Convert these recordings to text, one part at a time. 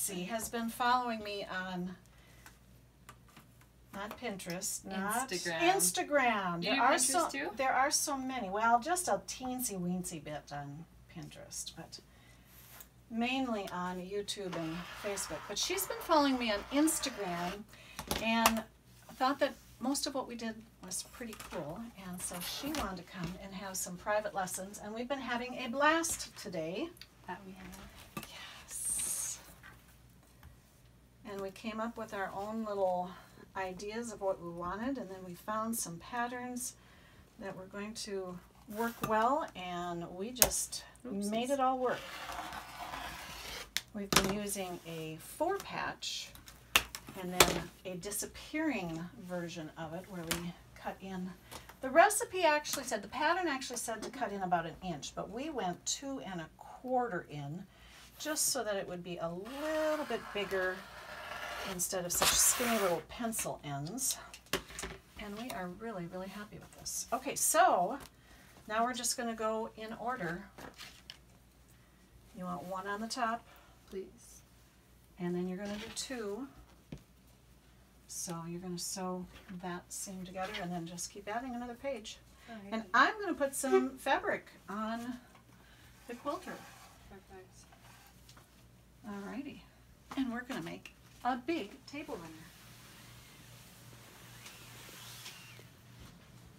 Alexis has been following me on, not Pinterest, not Instagram. Do you do Pinterest too? There are so many. Well, just a teensy weensy bit on Pinterest, but mainly on YouTube and Facebook. But she's been following me on Instagram and thought that most of what we did was pretty cool, and so she wanted to come and have some private lessons, and we've been having a blast today. That we have. Yes. And we came up with our own little ideas of what we wanted, and then we found some patterns that were going to work well, and we just made it all work. We've been using a 4-patch and then a disappearing version of it where we cut in. The recipe actually said, the pattern actually said to cut in about 1 inch, but we went 2 1/4 in just so that it would be a little bit bigger instead of such skinny little pencil ends. And we are really, really happy with this. Okay, so now we're just going to go in order. You want 1 on the top? Please. And then you're going to do 2. So you're going to sew that seam together and then just keep adding another page. Okay. And I'm going to put some fabric on the quilter. Perfect. Alrighty. And we're going to make a big table runner.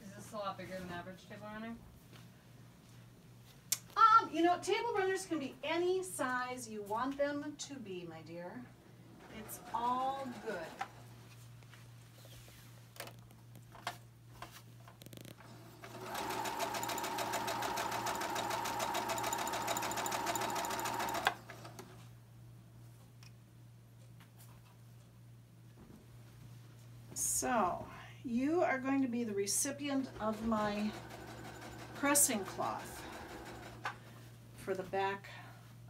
Is this a lot bigger than average table runner? You know, table runners can be any size you want them to be, my dear. It's all good. So, you are going to be the recipient of my pressing cloth for the back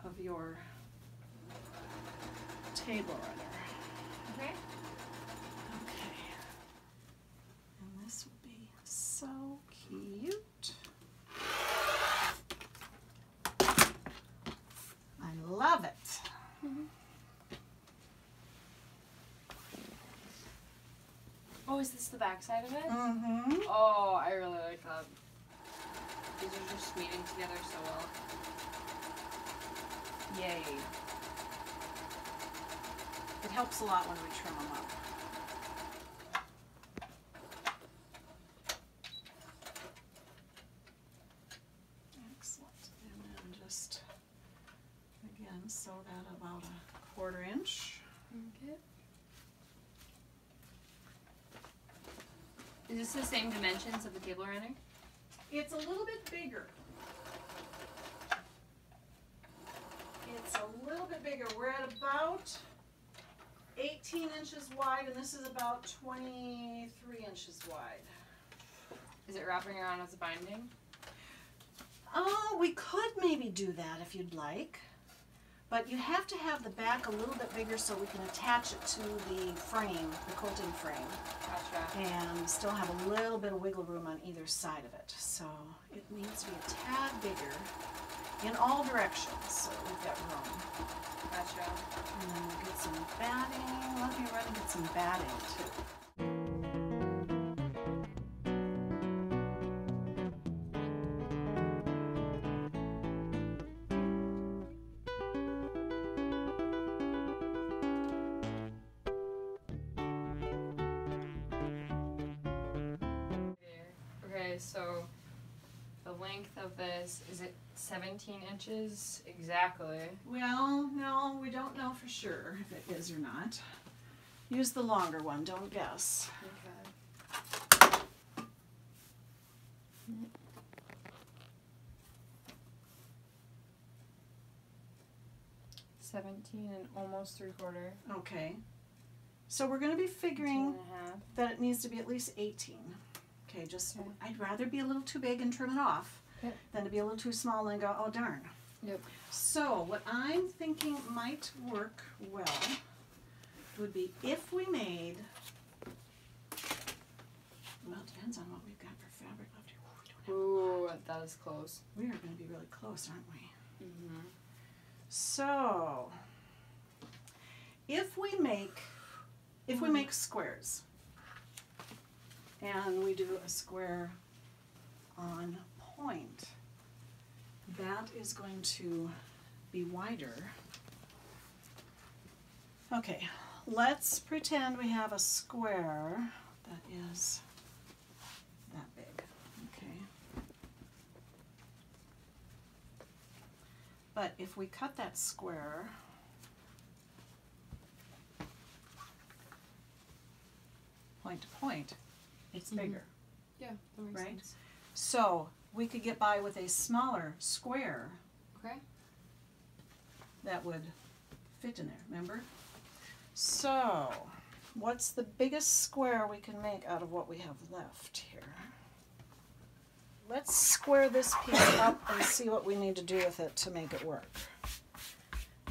of your table runner. Okay. Okay. And this will be so cute. I love it. Mm-hmm. Oh, is this the back side of it? Mm-hmm. Oh, I really like that. These are just meeting together so well. Yay. It helps a lot when we trim them up. Excellent. And then just, again, sew that about 1/4 inch. Okay. Is this the same dimensions of the table runner? It's a little bit bigger. It's a little bit bigger. We're at about 18 inches wide, and this is about 23 inches wide. Is it wrapping around as a binding? Oh, we could maybe do that if you'd like. But you have to have the back a little bit bigger so we can attach it to the frame, the quilting frame. Gotcha. And still have a little bit of wiggle room on either side of it. So it needs to be a tad bigger in all directions so we've got room. Gotcha. And then we'll get some batting. Let me run and get some batting too. Okay, so the length of this, is it 17 inches exactly? Well, no, we don't know for sure if it is or not. Use the longer one, don't guess. Okay. 17 and almost 3/4. Okay. So we're going to be figuring 2.5. that it needs to be at least 18. Okay, just, Okay. I'd rather be a little too big and trim it off Yep. than to be a little too small and go, oh darn. Yep. So what I'm thinking might work well would be if we made, well, it depends on what we've got for fabric left here. We don't Ooh, that is close. have, we are going to be really close, aren't we? Mm-hmm. So, if we make squares and we do a square on point, that is going to be wider. Okay, let's pretend we have a square that is that big, okay? But if we cut that square point to point, it's bigger. Yeah, that makes right? sense. So we could get by with a smaller square Okay. that would fit in there, remember? So what's the biggest square we can make out of what we have left here? Let's square this piece up and see what we need to do with it to make it work.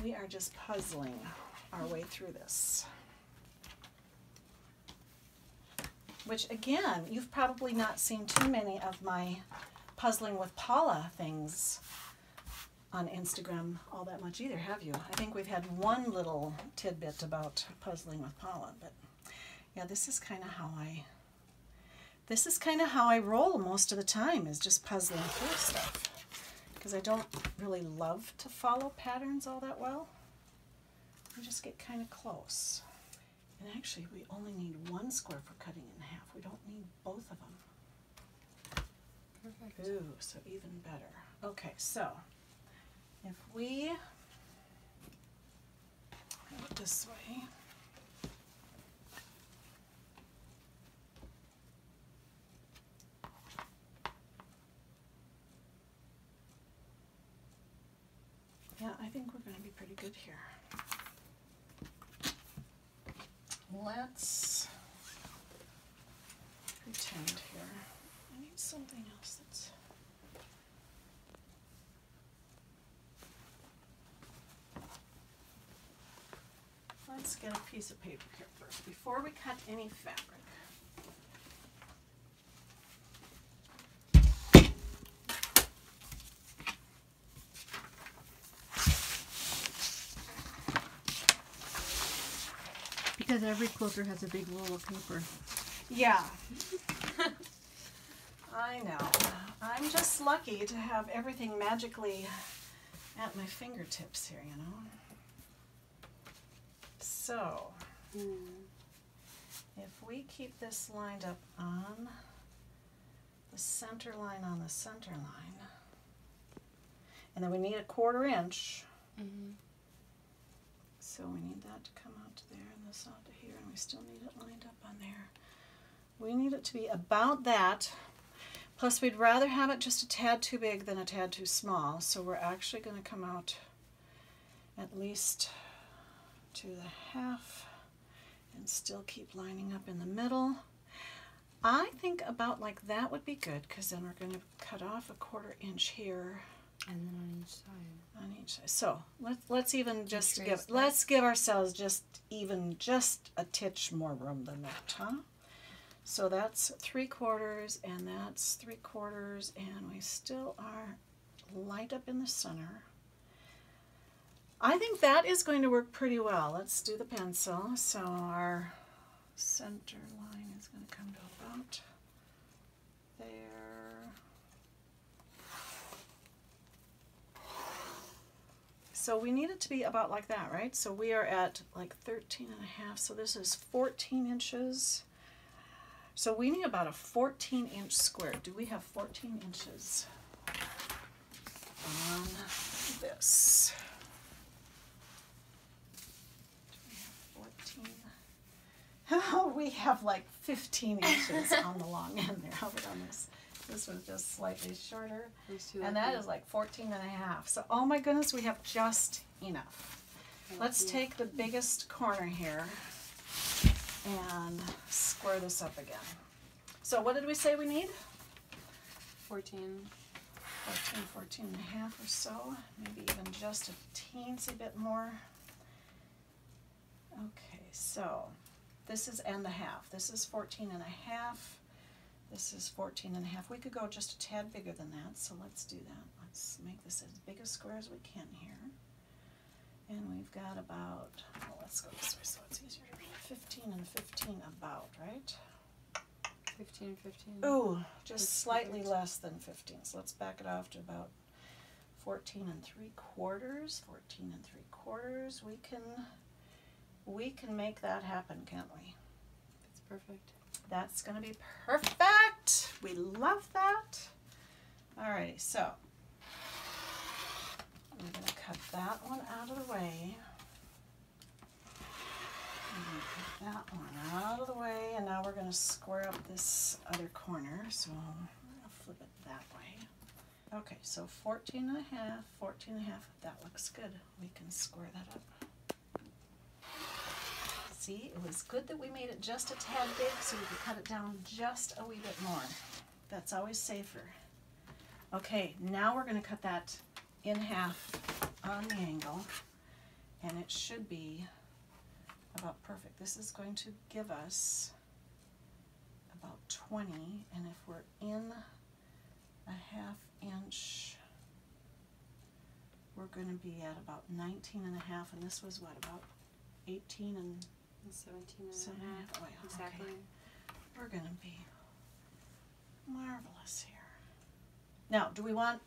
We are just puzzling our way through this. Which again, you've probably not seen too many of my puzzling with Paula things on Instagram all that much either, have you? I think we've had one little tidbit about puzzling with Paula, but yeah, this is kind of how I roll most of the time, is just puzzling through stuff. Because I don't really love to follow patterns all that well. I just get kind of close. And actually, we only need one square for cutting in half. We don't need both of them. Perfect. Ooh, so even better. Okay, so if we go it this way, yeah, I think we're going to be pretty good here. Let's pretend here. I need something else that's... Let's get a piece of paper here first, before we cut any fabric. Because every quilter has a big roll of paper. Yeah. I know. I'm just lucky to have everything magically at my fingertips here, you know. So, if we keep this lined up on the center line on the center line, and then we need a 1/4 inch. So we need that to come out to there and this out to here, and we still need it lined up on there. We need it to be about that. Plus we'd rather have it just a tad too big than a tad too small, so we're actually going to come out at least to the half and still keep lining up in the middle. I think about like that would be good, because then we're going to cut off a 1/4 inch here. And then on each side. On each side. So let's even just Trace let's give ourselves just a titch more room than that, huh? So that's 3/4 and that's 3/4, and we still are light up in the center. I think that is going to work pretty well. Let's do the pencil. So our center line is going to come to about there. So we need it to be about like that, right? So we are at like 13.5, so this is 14 inches. So we need about a 14-inch square. Do we have 14 inches on this? Do we have 14? Oh, we have like 15 inches on the long end there. How about on this? This was just slightly shorter, and that is like 14.5. So, oh my goodness, we have just enough. Let's take the biggest corner here and square this up again. So what did we say we need? 14. 14.5 or so. Maybe even just a teensy bit more. Okay, so this is and the half. This is 14.5. This is 14.5. We could go just a tad bigger than that, so let's do that. Let's make this as big a square as we can here. And we've got about, well, let's go this way so it's easier to read. 15 and 15 about, right? 15, 15. Oh, just That's slightly perfect. less than 15. So let's back it off to about 14 and 3/4. 14 and 3/4. We can make that happen, can't we? It's perfect. That's gonna be perfect. We love that. Alrighty, so I'm gonna cut that one out of the way. I'm gonna cut that one out of the way, and now we're gonna square up this other corner. So I'm gonna flip it that way. Okay, so 14 and a half, 14 and a half. That looks good. We can square that up. See, it was good that we made it just a tad big so we could cut it down just a wee bit more. That's always safer. Okay, now we're going to cut that in half on the angle, and it should be about perfect. This is going to give us about 20, and if we're in a 1/2 inch, we're going to be at about 19 and a half, and this was what, about 18 and 17 and a 7 half. and a half. Oh, yeah, Exactly. okay. We're going to be marvelous here. Now, do we want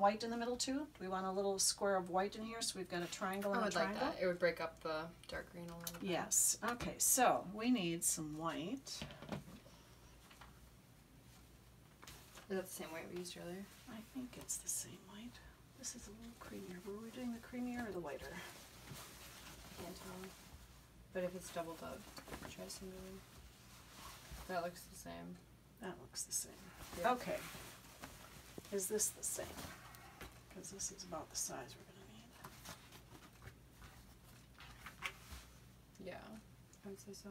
white in the middle too? Do we want a little square of white in here so we've got a triangle I and a would like triangle? that. It would break up the dark green a little bit. Yes. Okay, so we need some white. Is that the same white we used earlier? I think it's the same white. This is a little creamier. Were we doing the creamier or the whiter? Can't tell. But if it's doubled up, try some blue. That looks the same. That looks the same. Yeah. Okay. Is this the same? Because this is about the size we're going to need. Yeah, I would say so.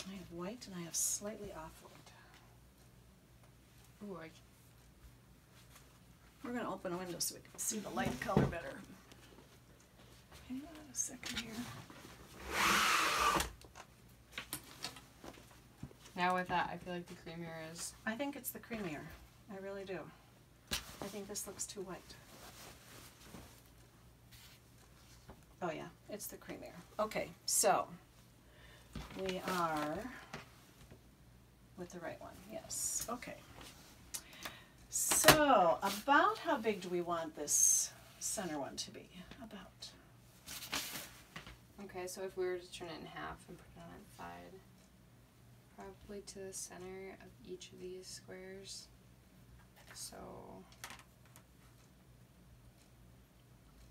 I have white and I have slightly off white. Ooh, We're going to open a window so we can see the light color better. Hang on a second here. now with that, I feel like the creamier is. I think it's the creamier. I really do. I think this looks too white. Oh yeah, it's the creamier. Okay, so we are with the right one. Yes. Okay. So about how big do we want this center one to be? About. Okay, so if we were to turn it in half and put it on its side, probably to the center of each of these squares. So,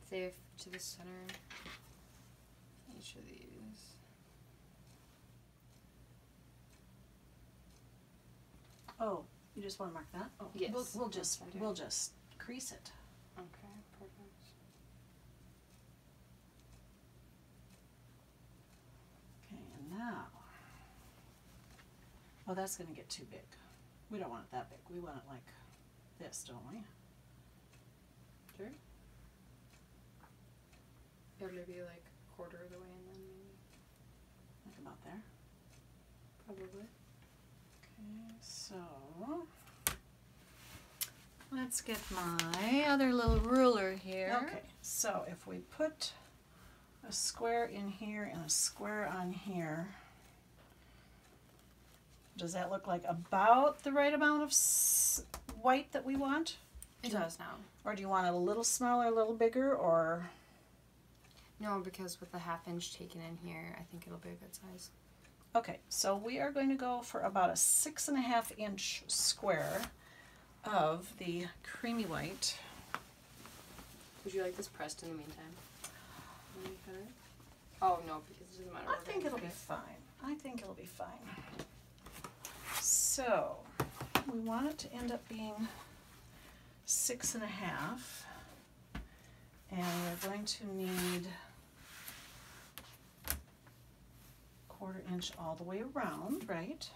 say if to the center of each of these. Oh, you just want to mark that? Oh, Yes, We'll that's just what I'm doing. we'll just crease it. Okay, perfect. Okay, and now. Oh, that's going to get too big. We don't want it that big. We want it like this, don't we? Sure. It would be like a quarter of the way and then maybe. Like about there. Probably. Okay, so let's get my other little ruler here. Okay, so if we put a square in here and a square on here, does that look like about the right amount of white that we want? It does now. Or do you want it a little smaller, a little bigger, or? No, because with the 1/2 inch taken in here, I think it'll be a good size. Okay, so we are going to go for about a 6.5 inch square of the creamy white. Would you like this pressed in the meantime? When you cut it? Oh no, because it doesn't matter. I We're think gonna it'll cut be it. fine. I think it'll be fine. So we want it to end up being 6.5, and we're going to need 1/4 inch all the way around, right?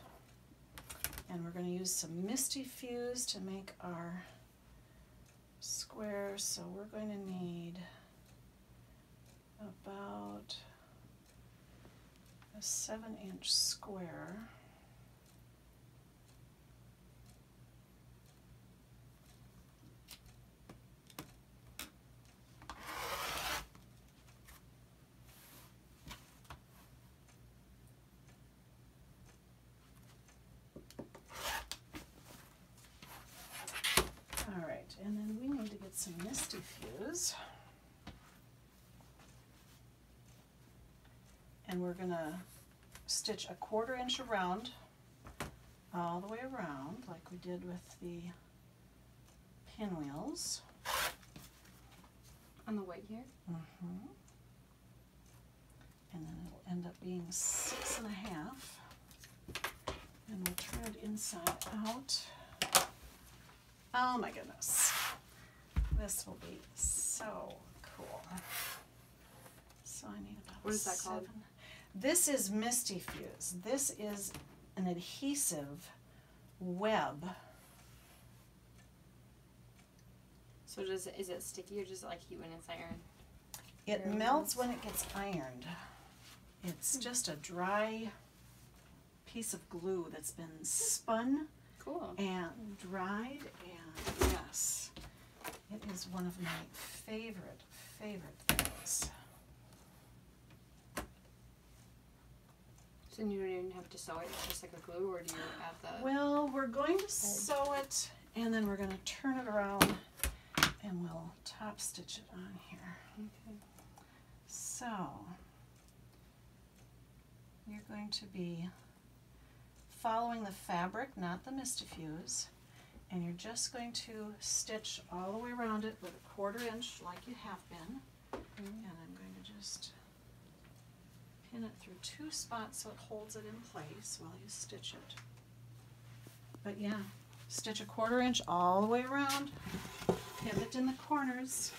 And we're going to use some Misty Fuse to make our square, so we're going to need about a 7-inch square. and then we need to get some Misty Fuse. And we're gonna stitch a 1/4 inch around, all the way around, like we did with the pinwheels. On the white here? Mm-hmm. And then it'll end up being 6 1/2. And we'll turn it inside out. Oh my goodness. This will be so cool. So I need about What is that called? 7. This is Misty Fuse. This is an adhesive web. So is it sticky or just like heat when it's ironed? It Very melts nice. when it gets ironed. It's just a dry piece of glue that's been spun Cool. and dried, and yes, it is one of my favorite things. So you don't even have to sew it, it's just like a glue, or do you add the... Well, we're going to sew it, and then we're going to turn it around, and we'll top stitch it on here. Okay. So, you're going to be following the fabric, not the Misty Fuse, and you're just going to stitch all the way around it with a 1/4 inch like you have been. And I'm going to just pin it through 2 spots so it holds it in place while you stitch it. But yeah, stitch a 1/4 inch all the way around, pivot in the corners.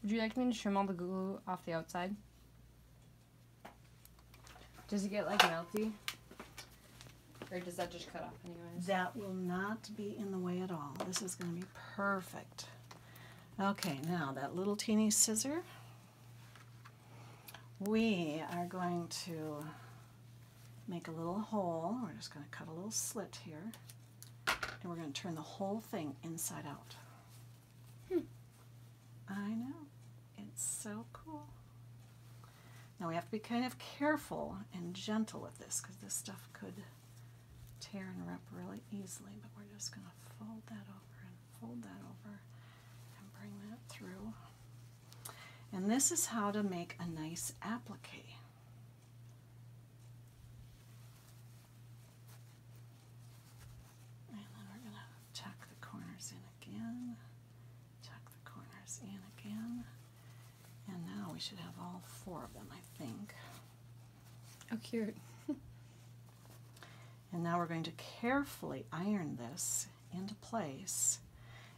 Would you like me to trim all the glue off the outside? Does it get like melty? Or does that just cut off anyways? That will not be in the way at all. This is going to be perfect. Okay, now that little teeny scissor, we are going to make a little hole. We're just going to cut a little slit here, and we're going to turn the whole thing inside out. I know, it's so cool. Now we have to be kind of careful and gentle with this because this stuff could tear and rip really easily, but we're just going to fold that over and fold that over and bring that through. And this is how to make a nice applique. And then we're going to tuck the corners in again, tuck the corners in again, and now we should have all 4 of them, I think. Oh, cute. And now we're going to carefully iron this into place,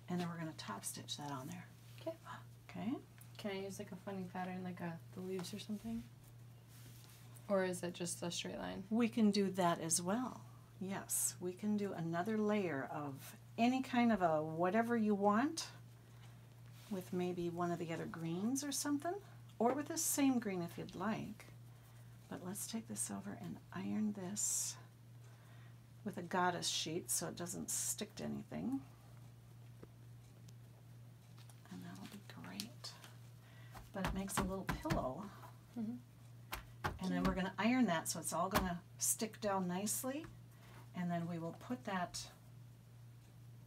and then we're going to top stitch that on there. Okay. Okay? Can I use like a funny pattern, like the leaves or something? Or is it just a straight line? We can do that as well. Yes, we can do another layer of any kind of a whatever you want with maybe one of the other greens or something, or with the same green if you'd like. But let's take this over and iron this with a goddess sheet so it doesn't stick to anything. And that'll be great. But it makes a little pillow. Mm-hmm. And then we're going to iron that so it's all going to stick down nicely. And then we will put that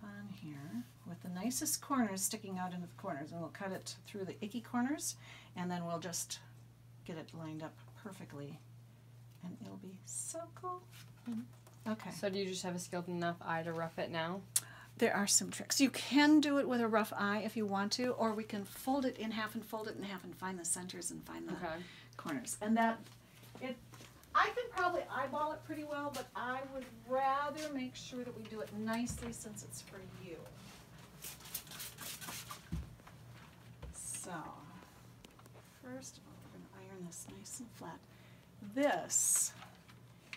on here with the nicest corners sticking out into the corners. And we'll cut it through the icky corners, and then we'll just get it lined up perfectly. And it'll be so cool. Mm-hmm. Okay. So do you just have a skilled enough eye to rough it now? There are some tricks. You can do it with a rough eye if you want to, or we can fold it in half and fold it in half and find the centers and find the corners. And that, I could probably eyeball it pretty well, but I would rather make sure that we do it nicely since it's for you. So, first of all, we're going to iron this nice and flat. This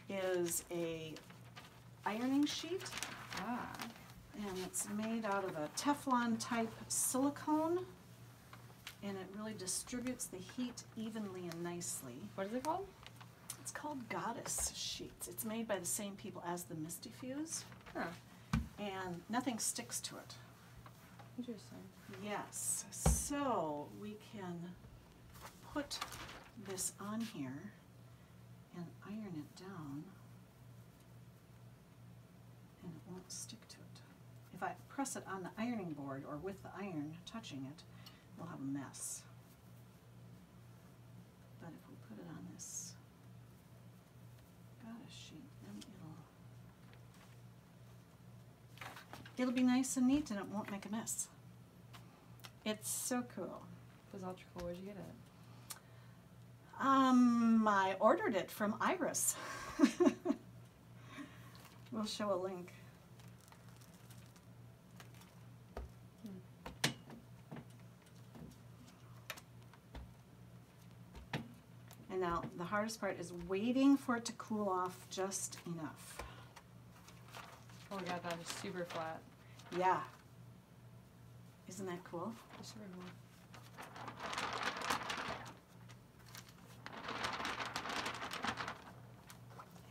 is a ironing sheet, Ah. and it's made out of a Teflon type silicone, and it really distributes the heat evenly and nicely. What is it called? It's called Goddess Sheets. It's made by the same people as the Misty Fuse, Huh. and nothing sticks to it. Interesting. Yes, so we can put this on here and iron it down, and it won't stick to it. If I press it on the ironing board or with the iron touching it, we'll have a mess. But if we put it on this Goddess sheet, then it'll be nice and neat and it won't make a mess. It's so cool. That's ultra cool. Where'd you get it? I ordered it from Iris. We'll show a link. And now the hardest part is waiting for it to cool off just enough. Oh my god, that is super flat. Yeah. Isn't that cool? That's super cool.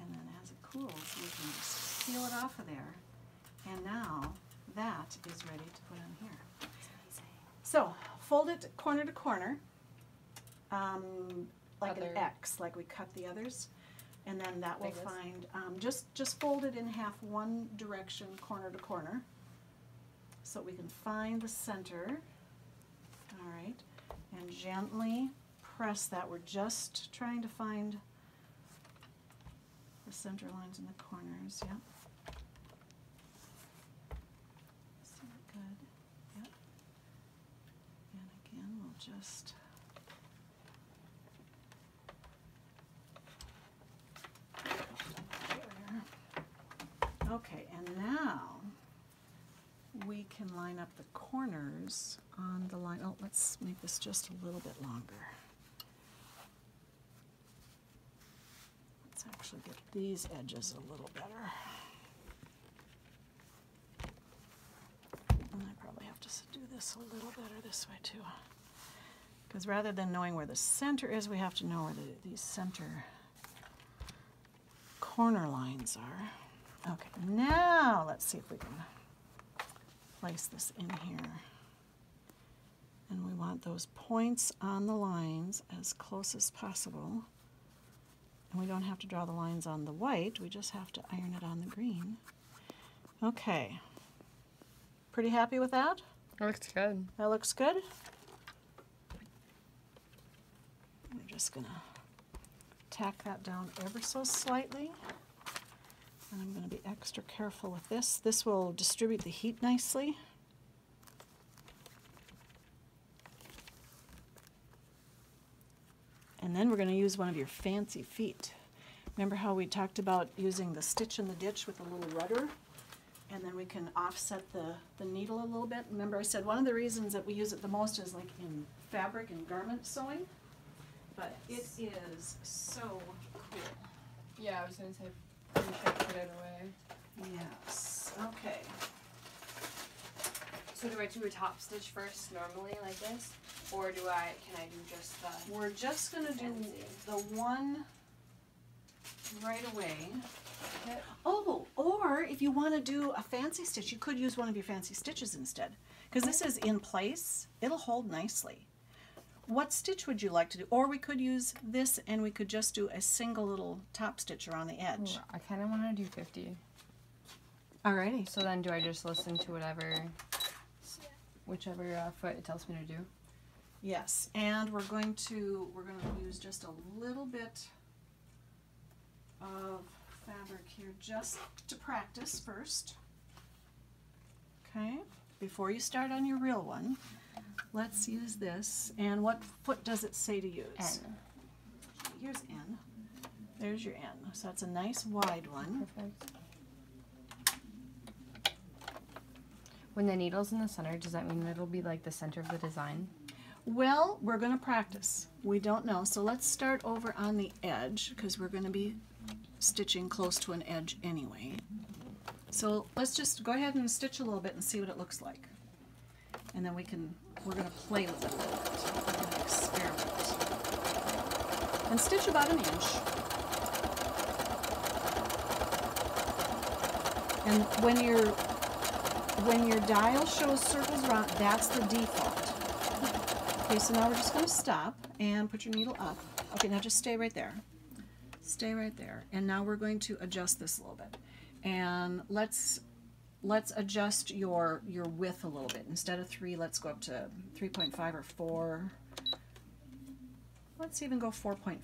And then as it cools, we can just peel it off of there. And now that is ready to put on here. That's amazing. So fold it corner to corner, like Other- an X, like we cut the others. And then that will Like this? find, just fold it in half one direction, corner to corner, so we can find the center. All right, and gently press that. We're just trying to find the center lines in the corners. Yep. Is that good? Yep. And again, we'll just okay, and now we can line up the corners on the line. Oh, let's make this just a little bit longer. Let's actually get these edges a little better. And I probably have to do this a little better this way too. Because rather than knowing where the center is, we have to know where these center corner lines are. Okay, now let's see if we can place this in here. And we want those points on the lines as close as possible. And we don't have to draw the lines on the white, we just have to iron it on the green. Okay. Pretty happy with that? That looks good. That looks good? We're just gonna tack that down ever so slightly. And I'm going to be extra careful with this. This will distribute the heat nicely. And then we're going to use one of your fancy feet. Remember how we talked about using the stitch in the ditch with a little rudder? And then we can offset the needle a little bit. Remember I said one of the reasons that we use it the most is like in fabric and garment sewing. But it is so cool. Yeah, I was going to say, pretty sure I put it away. Yes, okay. So do I do a top stitch first normally like this? Or can I do just the We're just gonna do fancy? the one right away. Okay. Oh, or if you want to do a fancy stitch, you could use one of your fancy stitches instead. Because this is in place, it'll hold nicely. What stitch would you like to do? Or we could use this and we could just do a single little top stitch around the edge. Ooh, I kind of want to do 50. Alrighty. So then do I just listen to whichever foot it tells me to do? Yes, and we're going to use just a little bit of fabric here just to practice first. Okay, before you start on your real one, let's use this. And what foot does it say to use? N. Here's N. There's your N. So that's a nice wide one. Perfect. When the needle's in the center, does that mean it'll be like the center of the design? Well, we're going to practice. We don't know. So let's start over on the edge because we're going to be stitching close to an edge anyway. So let's just go ahead and stitch a little bit and see what it looks like. And then we're going to play with it a little bit. We're going to experiment. And stitch about an inch. And when your dial shows circles around, that's the default. Okay, so now we're just going to stop and put your needle up. Okay, now just stay right there. Stay right there. And now we're going to adjust this a little bit. And let's adjust your width a little bit. Instead of 3, let's go up to 3.5 or 4. Let's even go 4.5.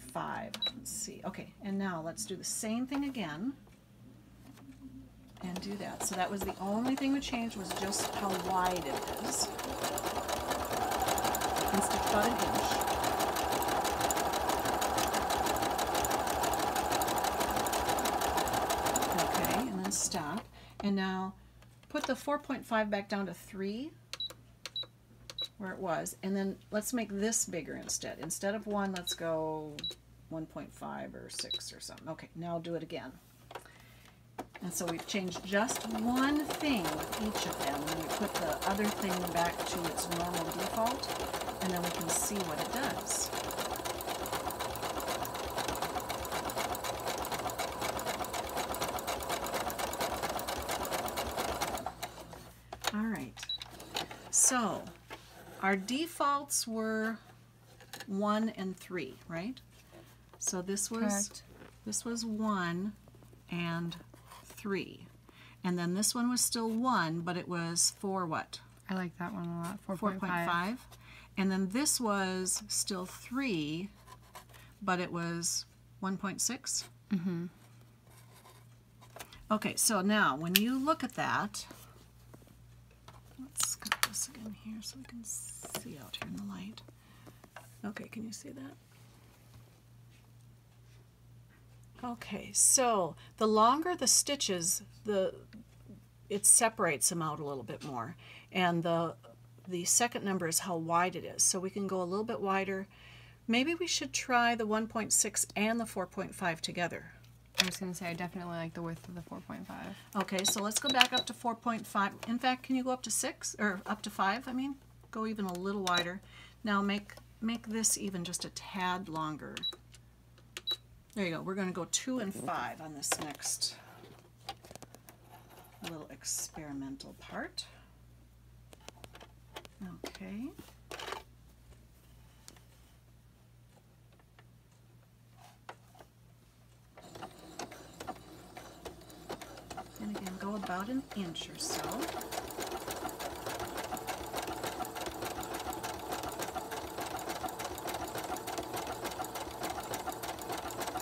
Let's see. Okay, and now let's do the same thing again. And do that. So that was the only thing we changed, was just how wide it is. And stitch about an inch. Okay, and then stop. And now put the 4.5 back down to 3, where it was, and then let's make this bigger instead. Instead of 1, let's go 1.5 or 6 or something. Okay, now do it again. And so we've changed just one thing with each of them, and we put the other thing back to its normal default, and then we can see what it does. All right, so our defaults were 1 and 3, right? So this was Correct. This was 1 and 3, and then this one was still 1, but it was 4 what? I like that one a lot. 4.5. And then this was still 3, but it was 1.6. Mm-hmm. Okay, so now when you look at that, let's cut this again here so we can see out here in the light. Okay, can you see that? Okay, so the longer the stitches, it separates them out a little bit more. And the second number is how wide it is. So we can go a little bit wider. Maybe we should try the 1.6 and the 4.5 together. I was going to say, I definitely like the width of the 4.5. Okay, so let's go back up to 4.5. In fact, can you go up to 6? Or up to 5, I mean? Go even a little wider. Now make this even just a tad longer. There you go. We're going to go 2 and 5 on this next little experimental part. Okay. And again, go about an inch or so.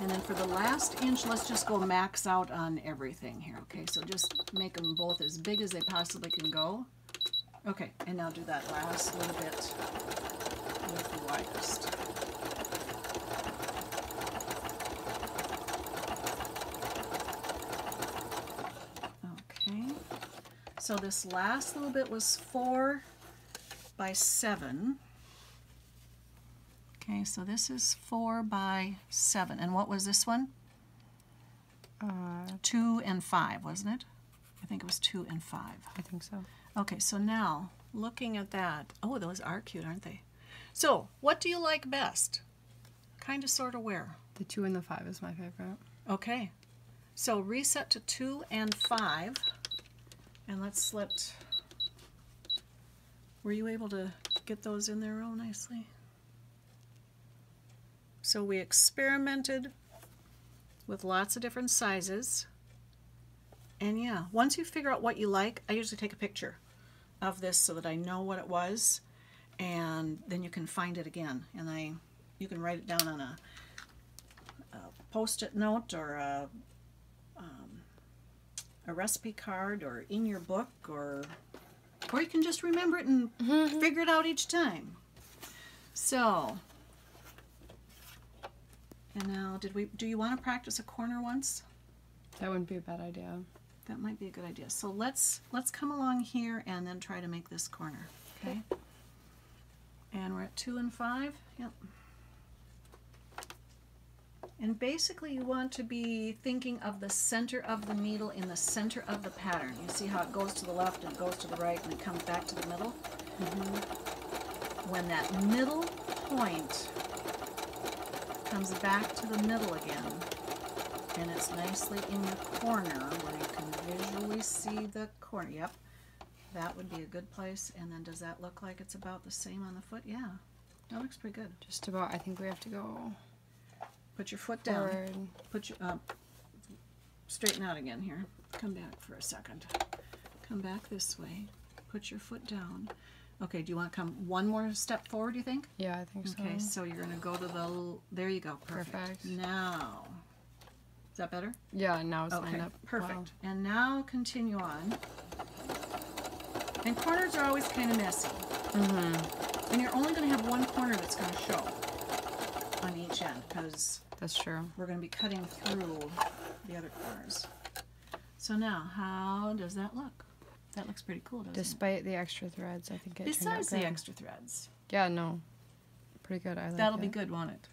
And then for the last inch, let's just go max out on everything here, okay? So just make them both as big as they possibly can go. Okay, and now do that last little bit with the widest. Okay, so this last little bit was 4 by 7. Okay, so this is 4 by 7. And what was this one? 2 and 5, wasn't it? I think it was 2 and 5. I think so. Okay, so now, looking at that, oh, those are cute, aren't they? So, what do you like best? Kind of, sort of, where? The 2 and the 5 is my favorite. Okay, so reset to 2 and 5, and let's were you able to get those in there real nicely? So we experimented with lots of different sizes. And yeah, once you figure out what you like, I usually take a picture of this so that I know what it was, and then you can find it again. And you can write it down on a Post-it note or a recipe card or in your book, or you can just remember it and figure it out each time. So, and now do you want to practice a corner once? That wouldn't be a bad idea. That might be a good idea. So let's come along here and then try to make this corner. Okay. And we're at 2 and 5. Yep. And basically you want to be thinking of the center of the needle in the center of the pattern. You see how it goes to the left and it goes to the right and it comes back to the middle? When that middle point comes back to the middle again, and it's nicely in the corner where you can visually see the corner. Yep, that would be a good place. And then does that look like it's about the same on the foot? Yeah, that looks pretty good. Just about. I think we have to go. Put your foot down. Forward. Put your straighten out again here. Come back for a second. Come back this way. Put your foot down. Okay, do you want to come one more step forward, you think? Yeah, I think so. Okay, so you're going to go to the, there you go, perfect. Now, is that better? Yeah, now it's Okay, lined up. perfect. Wow. And now continue on. And corners are always kind of messy. And you're only going to have one corner that's going to show on each end because That's true. we're going to be cutting through the other corners. So now, how does that look? That looks pretty cool, doesn't it? Despite the extra threads, I think it turned out Besides good. the extra threads. Yeah, no. Pretty good. I like That'll it. be good, won't it?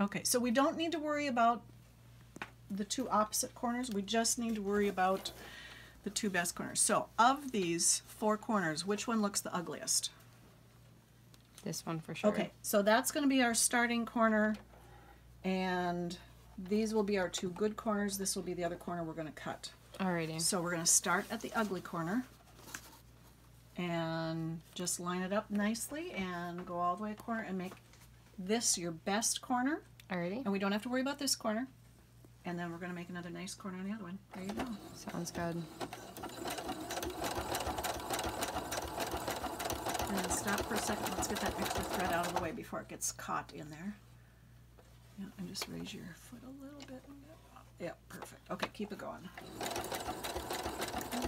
Okay, so we don't need to worry about the two opposite corners. We just need to worry about the two best corners. So of these four corners, which one looks the ugliest? This one for sure. Okay, so that's going to be our starting corner, and these will be our two good corners. This will be the other corner we're going to cut. Alrighty. So we're going to start at the ugly corner and just line it up nicely and go all the way to the corner and make this your best corner. Alrighty. And we don't have to worry about this corner. And then we're going to make another nice corner on the other one. There you go. Sounds good. And then stop for a second. Let's get that extra thread out of the way before it gets caught in there. Yeah, and just raise your foot a little bit. Yeah, perfect. Okay, keep it going.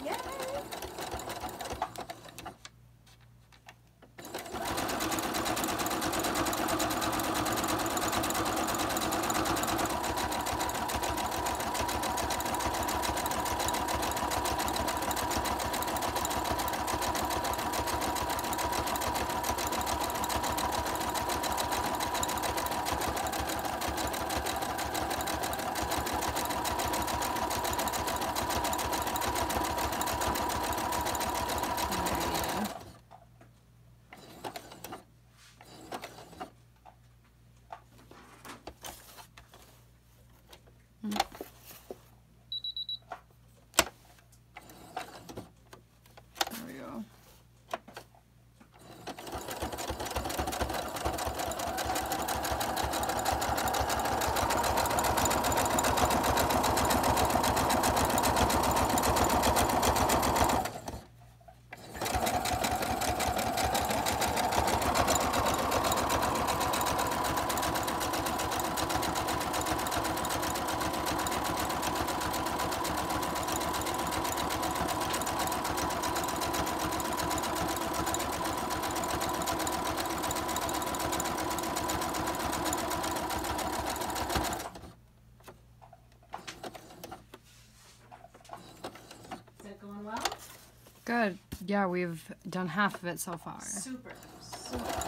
Yay! There we go. Is that going well? Good. Yeah, we've done half of it so far. Super. Super.